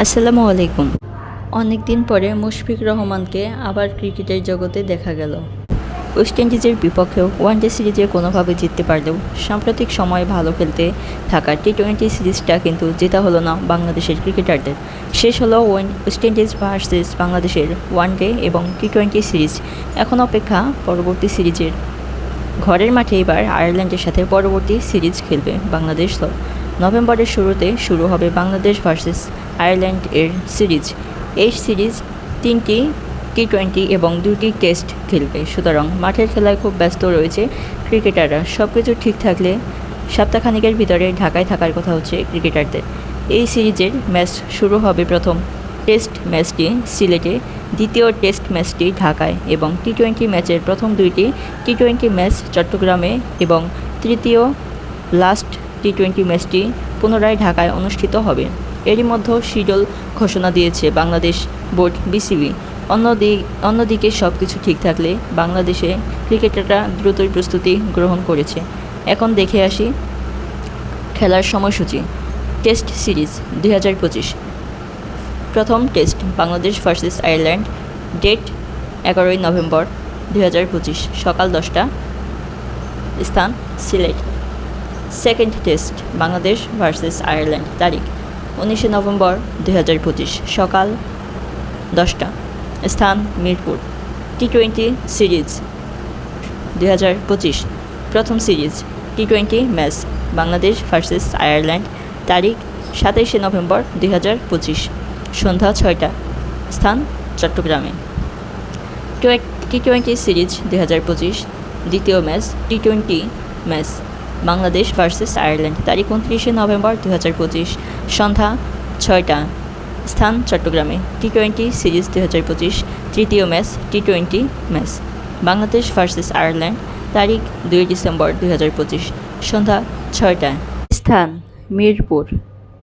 আসসালামু আলাইকুম। অনেক দিন পরে মুশফিক রহমানকে আবার ক্রিকেটের জগতে দেখা গেল। ওয়েস্ট ইন্ডিজের বিপক্ষেও ওয়ানডে সিরিজে কোনোভাবে জিততে পারলেও সাম্প্রতিক সময়ে ভালো খেলতে থাকা টি-20 সিরিজটা কিন্তু জেতা হলো না বাংলাদেশের ক্রিকেটারদের। শেষ হলো ওয়েস্ট ইন্ডিজ ভার্সেস বাংলাদেশের ওয়ানডে এবং টি-20 সিরিজ। এখন অপেক্ষা পরবর্তী সিরিজের। ঘরের মাঠে এবার আয়ারল্যান্ডের সাথে পরবর্তী সিরিজ খেলবে বাংলাদেশ দল। নভেম্বরের শুরুতে শুরু হবে বাংলাদেশ ভার্সেস আয়ারল্যান্ড এর সিরিজ। এই সিরিজ 3টি টি-20 এবং 2টি টেস্ট খেলবে, সুতরাং মাঠের খেলায় খুব ব্যস্ত রয়েছে ক্রিকেটাররা। সব কিছু ঠিক থাকলে সপ্তাহখানেকের ভিতরে ঢাকায় থাকার কথা হচ্ছে ক্রিকেটারদের। এই সিরিজের ম্যাচ শুরু হবে প্রথম টেস্ট ম্যাচটি সিলেটে, দ্বিতীয় টেস্ট ম্যাচটি ঢাকায় এবং টি-20 ম্যাচের প্রথম 2টি টি-20 ম্যাচ চট্টগ্রামে এবং তৃতীয় লাস্ট টি-20 ম্যাচটি পুনরায় ঢাকায় অনুষ্ঠিত হবে। এরই মধ্যে শিডিউল ঘোষণা দিয়েছে বাংলাদেশ বোর্ড বিসিবি। অন্যদিকে সব কিছু ঠিক থাকলে বাংলাদেশে ক্রিকেটাররা দ্রুতই প্রস্তুতি গ্রহণ করেছে। এখন দেখে আসি খেলার সময়সূচি। টেস্ট সিরিজ 2025 প্রথম test Bangladesh versus Ireland, date 11ই নভেম্বর 2025 সকাল 10টা, স্থান Sylhet. Second test Bangladesh versus Ireland, তারিখ 19শে নভেম্বর 2025 সকাল 10টা, স্থান মিরপুর। টি-20 সিরিজ 2025 প্রথম সিরিজ টি-20 ম্যাচ বাংলাদেশ ভার্সেস আয়ারল্যান্ড, তারিখ 27শে নভেম্বর 2025 সন্ধ্যা 6টা, স্থান চট্টগ্রামে। টি-20 সিরিজ 2025 দ্বিতীয় ম্যাচ টি-20 ম্যাচ বাংলাদেশ ভার্সেস আয়ারল্যান্ড, তারিখ 29শে নভেম্বর 2025 সন্ধ্যা 6টা, স্থান চট্টগ্রামে। টি-20 সিরিজ 2025 তৃতীয় ম্যাচ টি-20 ম্যাচ বাংলাদেশ ভার্সেস আয়ারল্যান্ড, তারিখ 2 ডিসেম্বর 2025 সন্ধ্যা 6টা, স্থান মিরপুর।